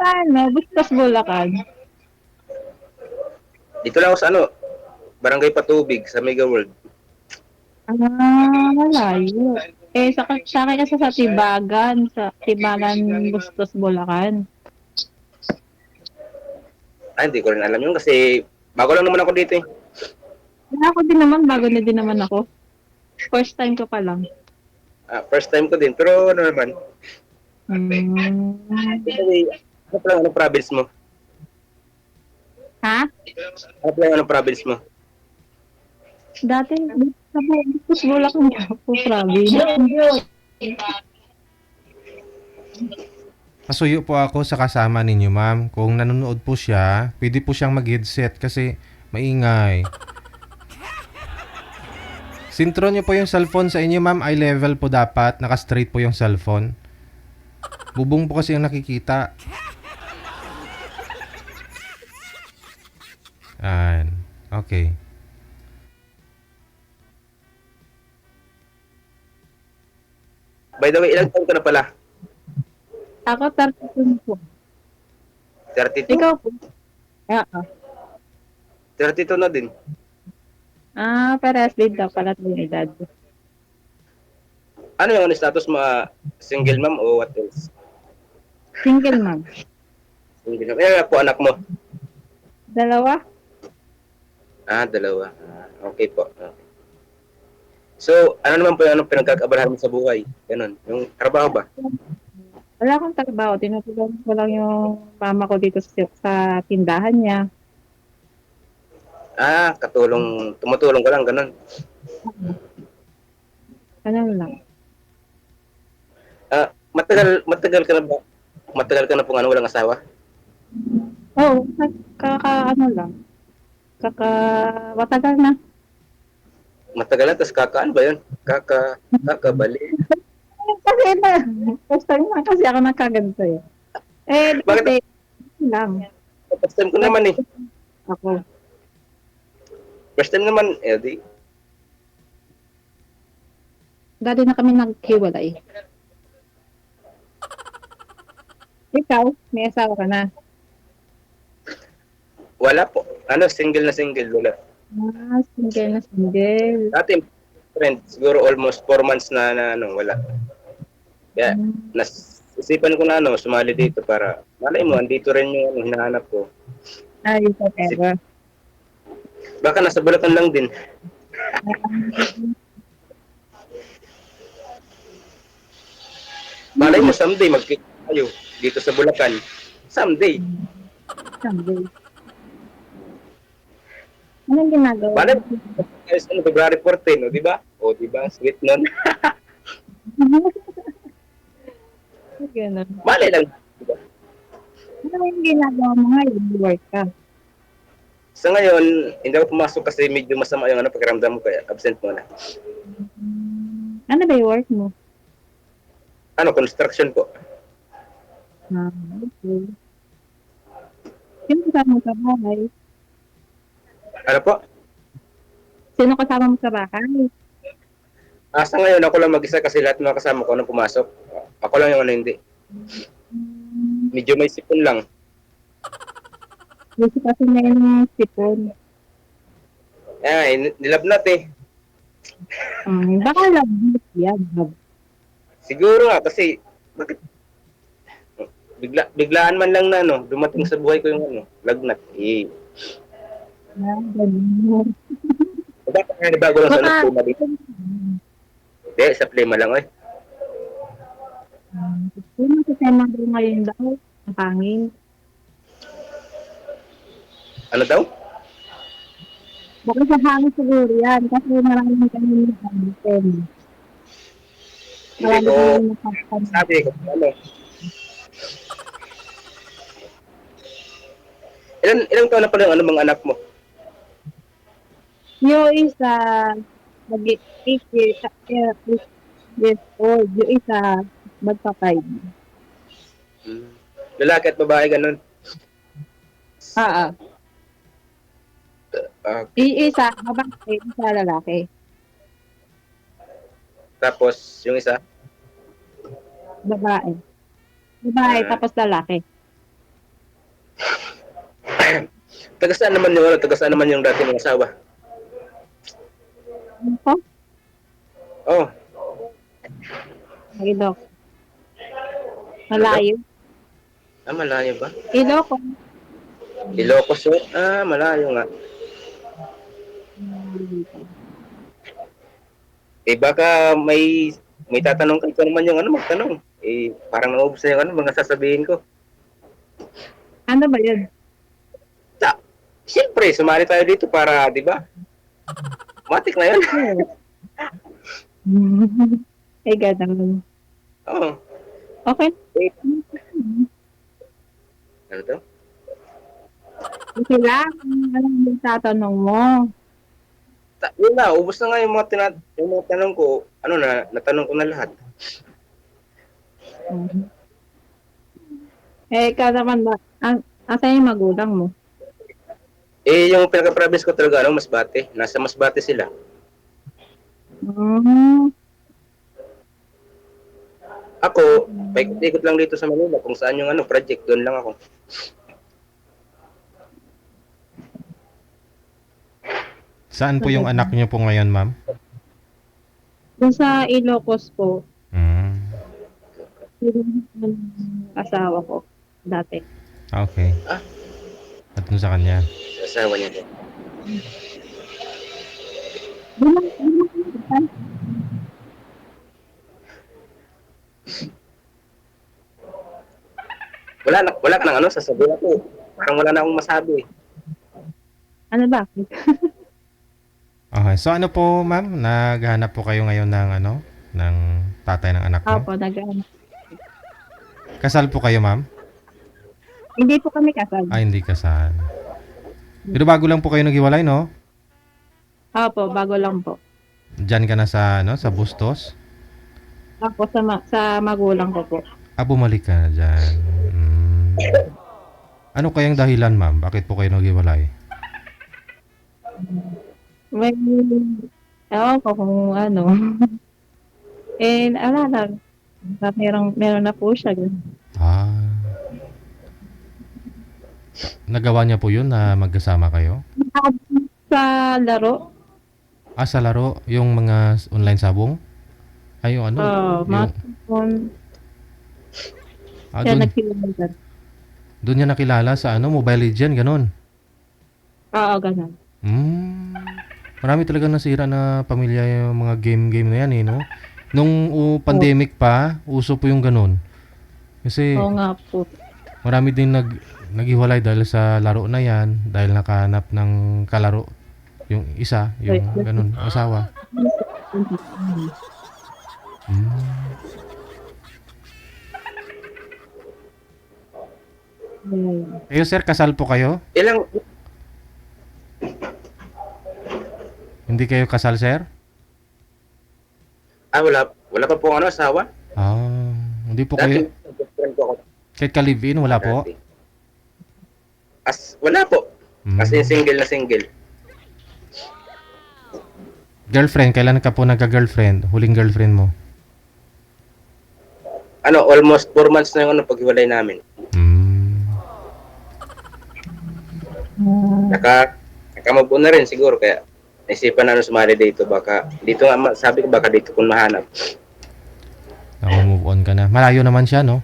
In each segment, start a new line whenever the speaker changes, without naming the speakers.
Paano? Bustos Bulacan.
Dito lang ako sa Barangay Patubig sa Mega World.
Malayo. Sa akin kasi sa Tibagan, Bustos, Bulacan.
Hindi ko rin alam yun kasi bago lang naman ako dito eh.
Ako din naman, bago na din naman ako. First time ko pa lang.
First time ko din. Pero ano naman,
Hmm.
anyway, ano pala ang province mo?
Ha?
Ano pala ang province mo?
Dati, sa Bustos, Bulacan po, province.
Pasuyo po ako sa kasama ninyo, ma'am. Kung nanonood po siya, pwede po siyang mag-headset kasi maingay. Sintro niyo po yung cellphone sa inyo, ma'am. Eye level po dapat. Naka-straight po yung cellphone. Bubong po kasi yung nakikita. Ayan. Okay.
By the way, ilang taon ka na pala?
Ako, 32 po.
32?
Ikaw po? Oo.
32 na din.
Parehas din daw pala ng edad.
Ano yung status mo? Single mom o what else?
Single ma'am.
Single mom. Kaya po anak mo?
Dalawa?
Dalawa. Okay po. Okay. So, ano naman po yung pinagkakaabalahan mo sa buhay? Ganun. Yung trabaho ba?
Wala akong trabaho. Tinutulungan ko lang yung mama ko dito sa tindahan niya.
Tumutulong ka lang, ganun.
Ano lang.
Matagal ka na ba? Matagal ka na pong walang asawa?
Oo, ano lang. Matagal na.
Matagal na, tapos kakaan ba yun? Kakabali.
Kasi first time lang kasi ako nagkaganto eh.
Bakit?
Dati lang.
First time ko naman eh.
Ako.
First time naman, di.
Dati na kami naghiwalay. Ikaw, may asawa ka na.
Wala po. Single na single. Wala.
Single na single.
Dati, friend, siguro almost 4 months na wala. Kaya, isipan ko na sumali dito para, malay mo, andito rin yung hinahanap ko.
Whatever.
Baka nasa Bulacan lang din. Malay mo, someday, magkita tayo dito sa Bulacan. Someday.
Someday. Anong ginagawa?
Malay mo, February 14, di ba? Di ba? Sweet nun.
Ganun.
Malay lang. Diba?
Ano yung ginagawa mo ngayon? Work ka?
Sa ngayon, hindi ako pumasok kasi medyo masama yung pakiramdam mo kaya absent mo na.
Ano ba yung work mo?
Construction po.
Okay. Sino kasama mo sa bahay?
Ano po?
Sino kasama mo sa bahay?
Sa ngayon, ako lang mag-isa kasi lahat ng mga kasama ko pumasok. Ako lang yung hindi. Medyo may sipon lang.
Kasi na yung sipon.
Nilabnat eh.
Baka lang yan.
Siguro nga kasi bakit biglaan man lang na dumating sa buhay ko yung lagnat.
Ganun.
Dapat nga bago lang sa plema dito. Hindi, sa plema lang eh.
Sino sa tema daw ngayon daw? Ang pangin.
Ano daw?
Baka sa hangin siguro yan. Kasi maraming kami nagkakasin.
Hindi ko sabi ko Ilang taon na pala yung mga anak mo?
Yung isa, mag-8 years old. Yung isa, magpa-5.
Lalaki at babae ganun?
Isa, babae, isa lalaki.
Tapos, yung isa?
Babae. Babae, tapos lalaki.
Taga saan naman yung, ano, taga saan naman yung dati mong asawa?
Ako?
Oh,
Ilok. Malayo.
malayo ba?
Ilok.
Ilocos Sur? Malayo nga. Eh baka may tatanong ka, ikaw naman yung ano, magtanong. Eh parang naubos na yung ano, mga sasabihin ko.
Ano ba yun?
Siyempre, sumali tayo dito para, di ba? Matik na yun.
Ay, ganun.
Oo.
Okay.
Eh, ano to?
Okay lang. Ano yung tatanong mo?
Yun na, ubos na nga yung yung mga tanong ko. Ano na, natanong ko na lahat.
Eh, ikaw naman ba? Asan yung magulang mo?
Eh, yung pinaka-province ko talaga, ano, Masbate. Nasa Masbate sila.
Mm.
Ako, paikot-ikot lang dito sa Manila. Kung saan yung ano, project, doon lang ako.
Saan po yung anak niyo po ngayon, ma'am?
Doon sa Ilocos po,
Mm.
yung asawa ko dati.
Okay.
Ah.
At dun sa kanya.
Asawa niya doon. Wala ka nang ano, sasabihin ako. Parang wala na akong masabi.
Ano ba?
Okay. So ano po, ma'am? Naghahanap po kayo ngayon ng ano? Ng tatay ng anak mo?
Opo,
Kasal po kayo, ma'am?
Hindi po kami kasal.
Hindi kasal. Pero bago lang po kayo naghiwalay, no?
Opo, bago lang po.
Diyan ka na sa, ano, sa Bustos?
Ako sa magulang ko po.
Bumalik ka na dyan. Ano kayang dahilan, ma'am? Bakit po kayo naghiwalay?
May, ewan ko kung ano. Ala lang. Meron na po siya.
Nagawa niya po yun na magkasama kayo?
Sa laro?
Sa laro? Yung mga online sabong? Yung ano?
Siya nagkilala.
Doon niya nakilala sa ano, Mobile Legend, ganun?
Oo, ganun.
Marami talaga nasira na pamilya yung mga game na yan, eh, no? Nung pandemic pa, uso po yung ganun. Kasi
Oo nga po.
marami din naghiwalay dahil sa laro na yan, dahil nakahanap ng kalaro yung isa, yung ganun, asawa. Kayo, sir, kasal po kayo? Hindi kayo kasal, sir?
Wala pa po ano, asawa.
Hindi po kayo. Kahit ka-live-in, wala po?
Wala po. Kasi single na single.
Girlfriend, kailan ka po nagka-girlfriend? Huling girlfriend mo?
Almost 4 months na yung ano, paghiwalay namin. Nakamove on na rin siguro, kaya naisipan na sumali dito. Baka dito nga, sabi ko baka dito kung mahanap.
Move on ka na. Malayo naman siya, no?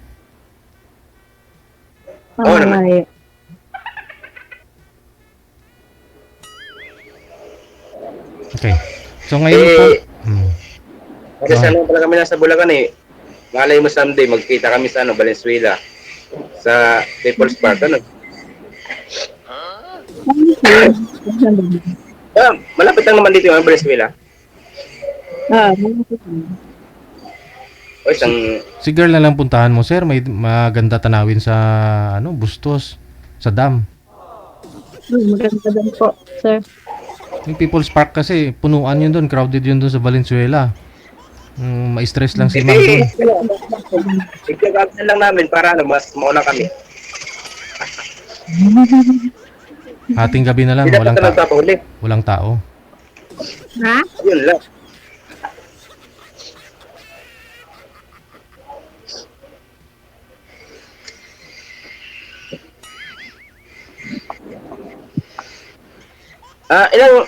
Oo naman.
Okay. So ngayon po...
Kasi sa ano pala kami nasa Bulacan eh. Malay mo someday, magkita kami sa Valenzuela. Sa People's Park, ano? Malapit lang naman dito yung Valenzuela.
Malapit
lang.
Si girl na lang puntahan mo, sir. May maganda tanawin sa Bustos, sa dam.
Maganda din po, sir.
Yung People's Park kasi, punuan yun doon, crowded yun doon sa Valenzuela. Ma-stress lang si ma'am doon.
Igagagdan lang namin para mas mauna kami.
Ating gabi na lang, walang tao.
Ha?
Yun lang.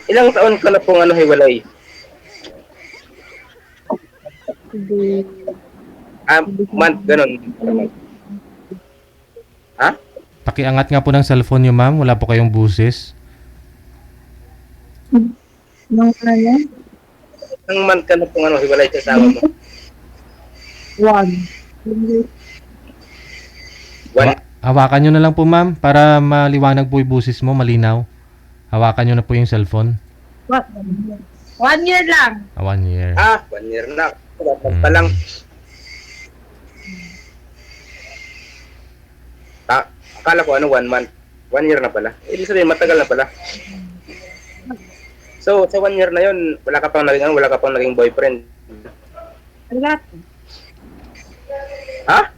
Ilang taon ka na pong hiwalay?
Hindi.
Month, ganun. Ha?
Pakiangat nga po ng cellphone niyo, ma'am. Wala po kayong buses.
Nung ano?
Ilang month ka na pong hiwalay sa asawa mo?
1.
One.
Hawakan nyo na lang po, ma'am, para maliwanag po yung busis mo, malinaw. Hawakan nyo na po yung cellphone.
1 year lang.
1 year.
1 year na. Pa lang. Akala ko 1 month. 1 year na pala. Ibig sabihin, matagal na pala. So, sa 1 year na yun, wala ka pang naging boyfriend.
Wala.
Ha?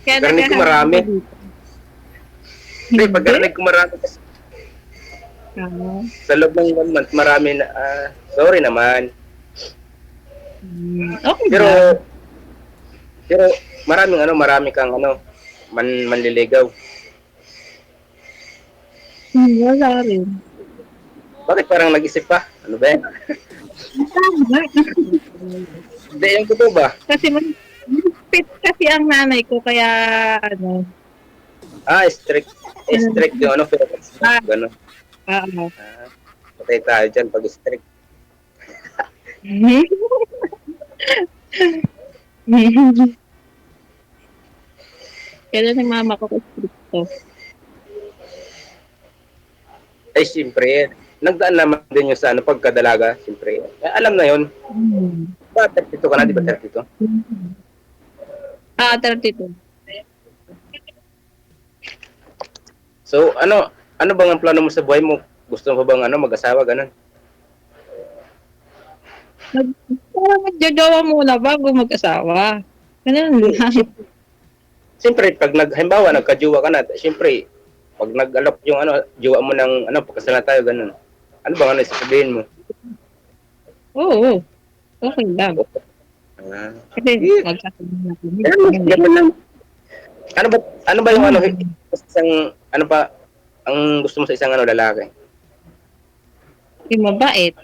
Kaya
Narinig ko marami. Hindi, pag narinig ko marami kasi sa loob ng 1 month, marami na, sorry naman.
Okay
Pero,
lang.
pero marami kang manliligaw.
Wala rin.
Bakit parang nag-isip pa? Ano ba yan?
Tama.
Hindi, yung totoo ba?
Kasi fit kasi ang nanay ko, kaya
Strict. Strict yung pero gano'n. Patay tayo dyan pag strict.
Kaya ng mama ko stricto.
Ay, siyempre, nagdaan naman din yung sa pagkadalaga, siyempre. Alam na yun. Ba, 32 ka na, di ba 32?
32.
So, ano bang ang plano mo sa buhay mo? Gusto mo bang mag-asawa, ganun?
Parang magjojowa muna bago mag-asawa. Ganun lang.
Siyempre, pag halimbawa, nagkajuwa ka na, siyempre, pag nag-alok yung juwa mo ng pagkasal na tayo, ganun. Ano bang sasabihin mo?
Oo. Okay lang. Kasi magsasabihin na kami.
Ganun lang. Ano ba yung isang, ang gusto mo sa isang lalaki?
Yung mabait.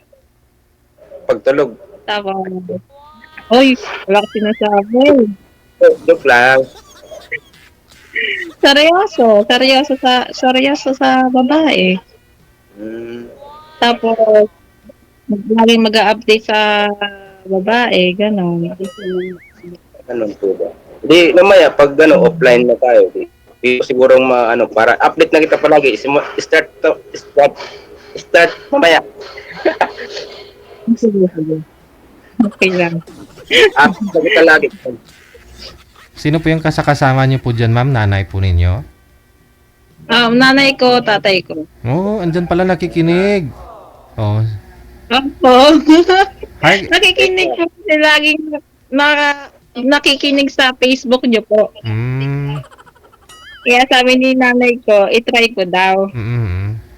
Pagtulog.
Tapos, oy, wala ka sinasabi.
Joke lang.
Seryoso sa babae. Tapos, laging mag-update sa babae, gano'n.
Ganun po ba? Di, mamaya, pag offline na tayo, di siguro para update na kita palagi. Start mamaya.
Okay lang.
Update na kita lagi.
Sino po yung kasama niyo po dyan, ma'am? Nanay po ninyo?
Nanay ko, tatay ko.
Oo, andyan pala nakikinig. Oh.
Opo.
Hi.
Nakikinig po kasi laging nakikinig sa Facebook niyo po. Kaya sabi ni nanay ko, itry ko daw.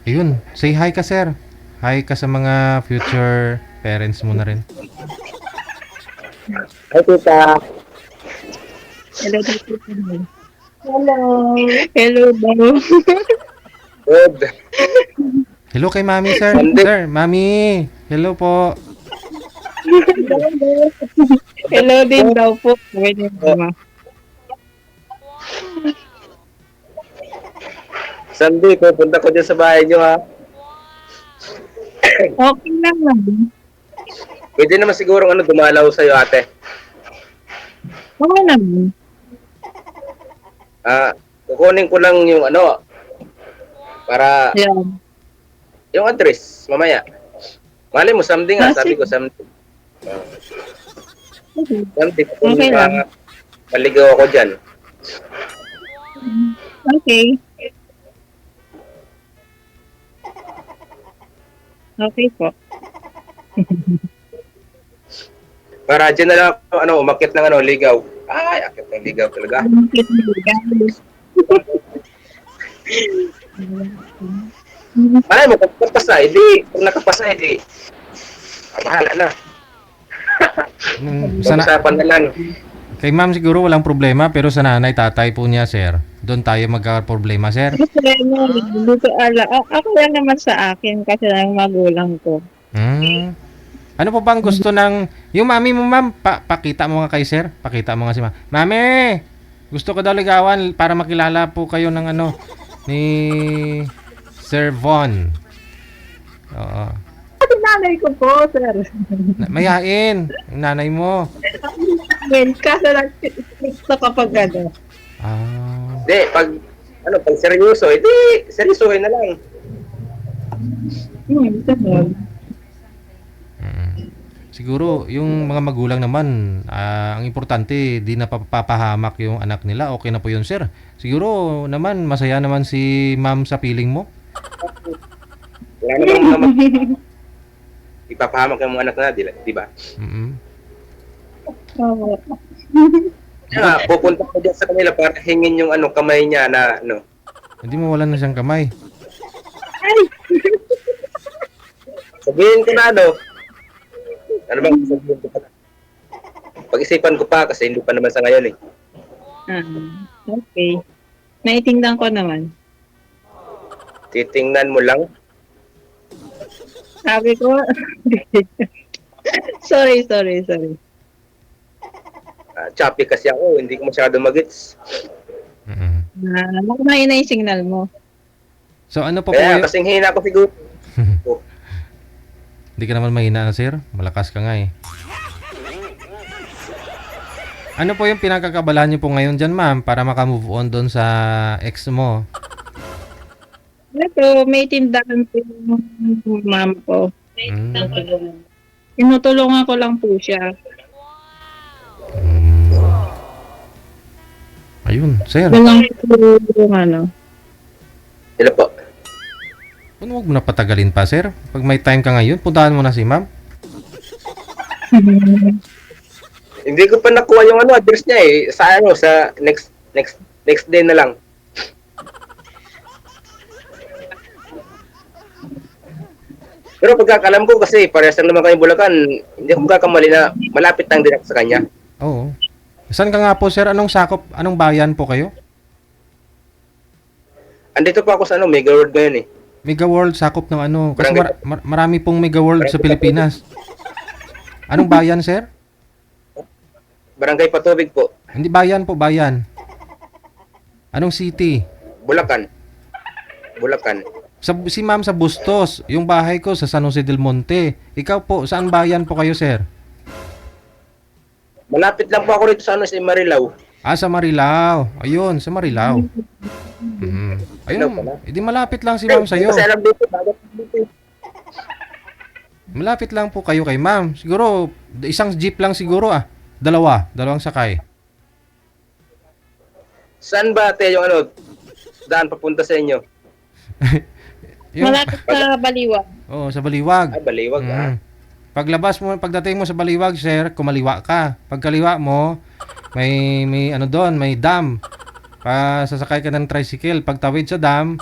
Ayun, say hi ka, sir. Hi ka sa mga future parents mo na rin.
Hi, tita.
Hello. Hello daw.
Good.
Hello kay mami, sir. Sir, mami. Hello po.
Hello din daw po. Pwede mama.
Sunday, pupunta ko dyan sa bahay nyo, ha?
Okay lang naman.
Pwede naman siguro dumalaw sa'yo, ate.
Okay naman.
Kukunin ko lang yung para
Yan.
yung address, mamaya. Mali mo, something nga, sabi ko, something. Something,
Okay lang.
maligaw ako dyan.
Okay. Okay po.
Para dyan na lang, umakyat ng ligaw. Ay, akyat ng ligaw talaga. Malay mo, kung nakapasa, kung nakapasa, bahala na.
Sana,
Usapan na lang.
kay ma'am siguro walang problema, pero sa nanay, tatay po niya, sir. doon tayo magka-problema, sir.
Kasi hindi ko alam. Ako lang naman sa akin kasi lang magulang ko.
Hmm. Ano po bang gusto ng yung mami mo, ma'am? Pakita mo nga kay sir. Pakita mo nga si ma'am. Mami, gusto ko daw ligawan para makilala po kayo ng ano ni Sir Von. Oo.
Kasi nanay ko po, sir.
Mayain, yung nanay mo.
Kaso lang, gusto kapag ano.
Ah.
Hindi, pag seryoso, hindi, seryosohin na lang.
Ganun.
Siguro, yung mga magulang naman, ang importante, di na papahamak yung anak nila. Okay na po yun, sir. Siguro naman, masaya naman si ma'am sa piling mo.
Wala namang mga ipapahamak yung mga anak na, di ba?
Mm-mm.
Oo.
Kaya nga, pupunta ko dyan sa kanila para hingin yung kamay niya na
Hindi mo wala na siyang kamay.
sabihin ko na ano bang sabihin ko pa na? Pag-isipan ko pa kasi hindi pa naman sa ngayon eh.
Okay. Naitingnan ko naman.
Titingnan mo lang.
Sabi ko, sorry.
Choppy kasi ako, hindi ko masyado magets.
Mm-mm.
Makumain na yung signal mo.
So, ano po po
Kaya
yung...
kasing hina ko siguro.
Hindi ka naman mahina, sir. Malakas ka nga eh. Ano po yung pinagkakabalahan niyo po ngayon dyan, ma'am, para makamove on doon sa ex mo?
Ito, may tindahan po yung mom ko.
Mm.
Tinutulungan ko lang po siya.
Ayun, sir.
Walang yung ano.
Sila po.
Ano, huwag mo na patagalin pa, sir. Pag may time ka ngayon, puntahan mo na si ma'am.
Hindi ko pa nakuha yung address niya eh. Sa next day na lang. Pero pagkakalam ko kasi parehas lang naman kayong Bulacan, hindi ako magkakamali na malapit lang din ako sa kanya.
Oo. Saan ka nga po, sir? Anong sakop? Anong bayan po kayo?
Andito pa ako sa Mega World ngayon eh.
Mega World, sakop ng ano? Kasi
Barangay.
marami pong Mega World sa Pilipinas. Anong bayan, sir?
Barangay Patubig po,
Hindi bayan po, bayan. Anong city?
Bulacan.
Si ma'am sa Bustos. Yung bahay ko sa San Jose del Monte. Ikaw po, saan bayan po kayo, sir?
Malapit lang po ako rito sa sa Marilao.
Ah, sa Marilao. Ayun, sa Marilao. Ayun, hindi malapit lang si ma'am sa'yo.
Kasi alam dito, dagat dito eh.
Malapit lang po kayo kay ma'am. Siguro, isang jeep lang siguro ah. Dalawang sakay.
Saan ba ate yung daan papunta sa inyo?
Malapit sa Baliwag.
Oo, sa Baliwag.
Baliwag
Paglabas mo, pagdating mo sa Baliwag, sir, kumaliwa ka. Pagkaliwa mo, may doon, may dam. Sasakay ka ng tricycle. Pagtawid sa dam,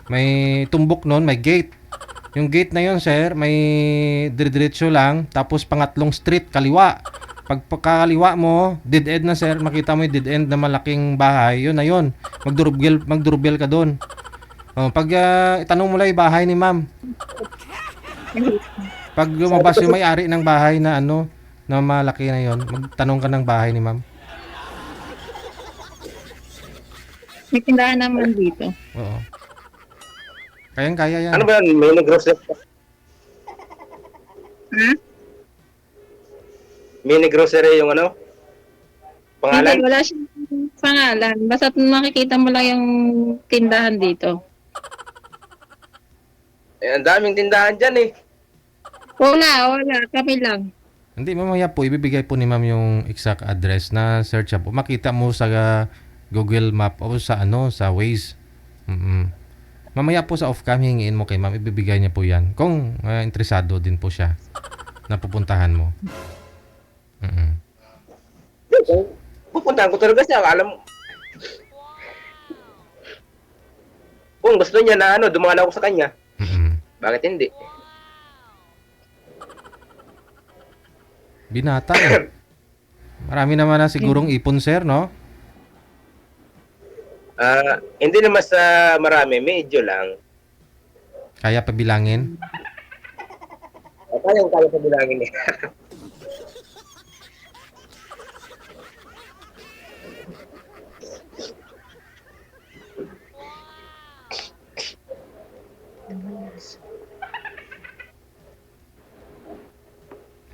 may tumbok noon, may gate. Yung gate na yon, sir, may diretso lang, tapos pangatlong street, kaliwa. Pagkakaliwa mo, dead end na, sir, makita mo yung dead end na malaking bahay, yun na yun. Magdurubel ka doon. Pag itanong mo lang yung bahay ni ma'am. Pag lumabas yung may-ari ng bahay na na malaki na yon, magtanong ka ng bahay ni ma'am.
May tindahan naman dito.
Oo. Kayang-kaya yan.
Ano ba yan? May grocery? Mini grocery yung
Hindi,
pangalan?
wala siyang pangalan. Basta makikita mo lang yung tindahan dito.
Ang daming tindahan dyan eh.
Wala. Kami lang.
Hindi, mamaya po, ibibigay po ni ma'am yung exact address na search po. Makita mo sa Google Map o sa sa Waze. Mamaya po sa off-cam, hingin mo kay ma'am, ibibigay niya po yan. Kung interesado din po siya na pupuntahan mo.
Pupuntahan ko talaga siya. Alam mo. Kung gusto niya na dumaan ako sa kanya. Bakit hindi?
Binata eh. Marami naman na sigurong ipon, sir, no?
Hindi naman sa marami, medyo lang.
Kaya pabilangin?
Kaya sa bilangin eh.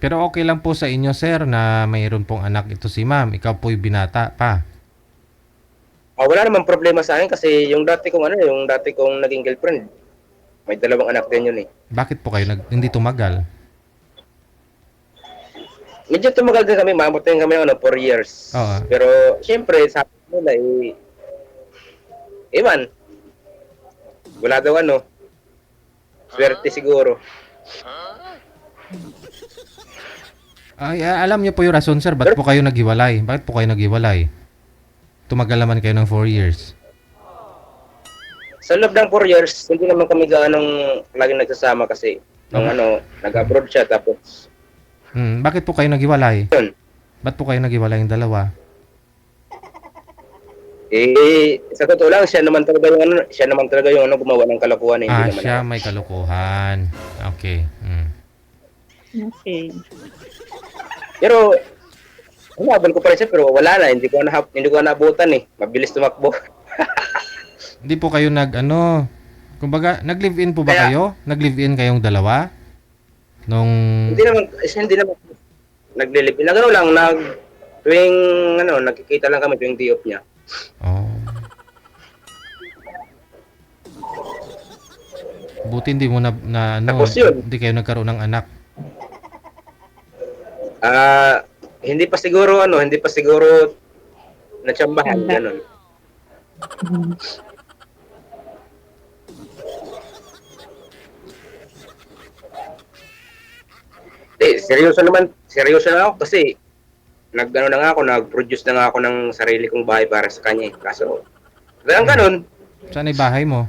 Pero okay lang po sa inyo, sir, na mayroon pong anak ito si ma'am. Ikaw po'y binata pa.
Wala namang problema sa akin kasi yung dati kong naging girlfriend, may dalawang anak din yun eh.
Bakit po kayo hindi tumagal?
Medyo tumagal din kami, maabot din kami 4 years.
Oo.
Pero syempre, sabi nila Iwan, wala daw swerte siguro.
Ay, alam niyo po yung rason, sir. Ba't po kayo naghiwalay? Bakit po kayo naghiwalay? Tumagal naman kayo ng 4 years.
Sa loob ng 4 years, hindi naman kami gaanong laging nagsasama kasi nung nag-abroad siya tapos
Bakit po kayo naghiwalay?
yun.
Ba't po kayo naghiwalay yung dalawa?
Sa totoo lang, siya naman talaga yung gumawa ng kalokohan hindi naman
Siya
ako.
may kalokohan. Okay.
Okay.
Pero hinahabol ko pa rin siya pero wala na, hindi ko naabutan eh. Mabilis tumakbo.
Hindi po kayo kumbaga, nag-live-in po ba
Kaya-
kayo? Nag-live-in kayong dalawa? Nung,
hindi naman naglilip. Tuwing nakikita lang kami tuwing day off niya.
oh. Buti hindi mo
Tapos yun.
hindi kayo nagkaroon ng anak.
Hindi pa siguro natsambahan ganun. Seryoso na ako kasi nag-produce na nga ako ng sarili kong bahay para sa kanya. Kaso, ganun.
Saan ay bahay mo?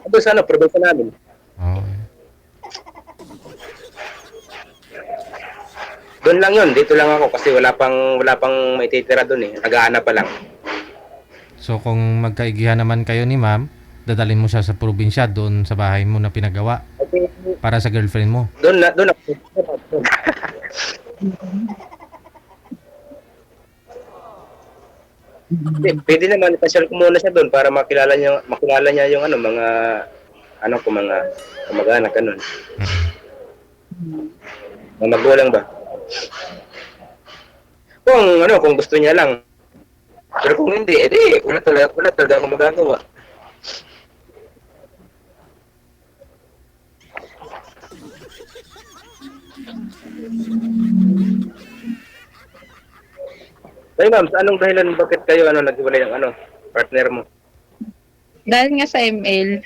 Doon sa probinsya namin.
Oh.
Doon lang yun, dito lang ako kasi wala pang maititira doon eh. Nag-aanap pa lang.
So kung magkaigihan naman kayo ni ma'am, dadalhin mo siya sa probinsya doon sa bahay mo na pinagawa para sa girlfriend mo.
Doon ako. Pwede naman ipasyal ko muna siya doon para makilala niya yung mga kamag-anak ganun. Mga magulang ba? Kung gusto niya lang. Pero kung hindi, wala talaga akong magagawa. Ay ma'am, sa anong dahilan bakit kayo naghiwalay ng partner mo?
Dahil nga sa ML.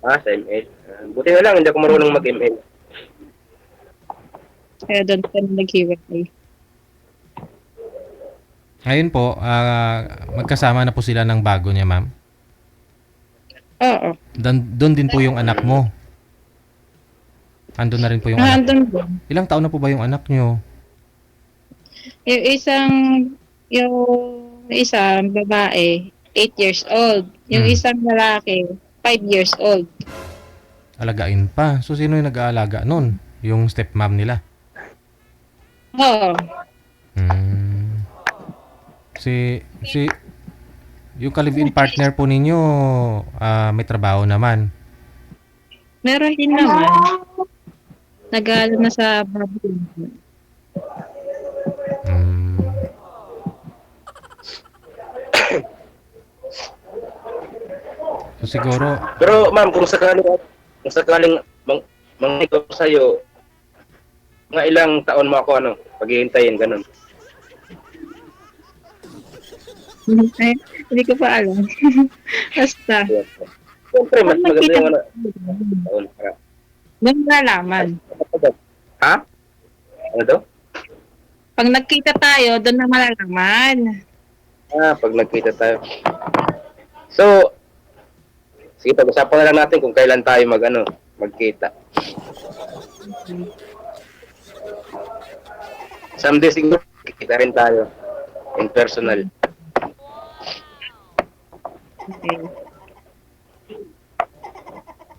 Sa ML. Buti na lang, hindi ako marunong mag-ML.
Kaya doon kami naghiwalay.
Ngayon po, magkasama na po sila ng bago niya, ma'am.
Oo.
Doon din po yung anak mo. Andun na rin po yung anak.
Andun din.
Ilang taon na po ba yung anak nyo?
Yung isang babae, 8 years old. Yung isang lalaki, 5 years old.
Alagain pa. So, sino yung nag-aalaga nun? Yung stepmom nila?
Oo.
Yung ka-live-in partner po ninyo, may trabaho naman.
Meron din naman. Nag-aaral na sa baboy.
So, siguro,
Pero ma'am, kung sakaling manghiko ko sa'yo, mga ilang taon mo ako paghihintayin, ganun.
Ay, hindi ko pa alam. Basta,
Siyempre, mas maganda yung taon.
doon nalaman.
Ha? Ano daw?
Pag nagkita tayo, doon na malalaman.
Pag nagkita tayo. So, sige, pag-usapan na lang natin kung kailan tayo magkita. Someday siguro, kita rin tayo. In personal.
Okay.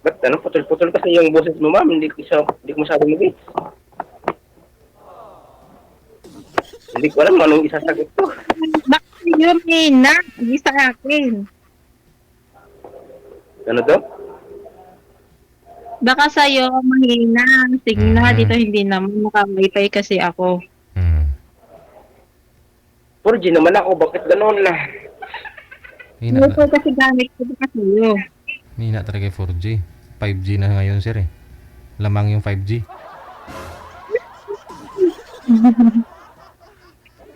Ba't ano, putol-putol kasi yung boses mo, ma'am. Hindi ko masyadong mag Hindi ko alam anong isasagot ko.
Baka yun, Mina. Hindi sa akin.
Ano to?
Baka sa'yo, mahina. Signal.
Mhm.
Dito hindi naman. Naka-wifi kasi ako.
Hmm.
4G naman ako, bakit gano'n lang?
Hina,
Ito kasi gamit ko baka sa'yo.
hina talaga yung 4G. 5G na ngayon, sir eh. Lamang yung 5G.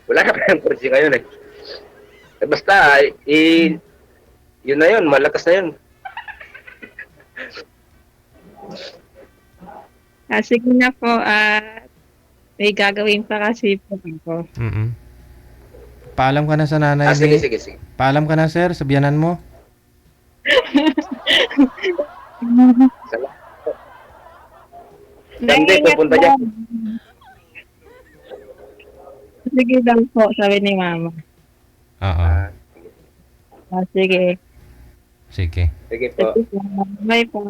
Wala na pa yung 4G ngayon eh. Basta, yun na yun, malakas na yun.
Sige na po. May gagawin pa kasi po ako.
Mm. Paalam ka na sa nanay
Sige,
ni...
sige, sige.
Paalam ka na, sir, sa biyanan mo.
Salamat. Sunday, pupunta dyan.
Sige lang po, sabi ni Mama.
Oo.
Sige.
Sige.
Sige po.
Bye po.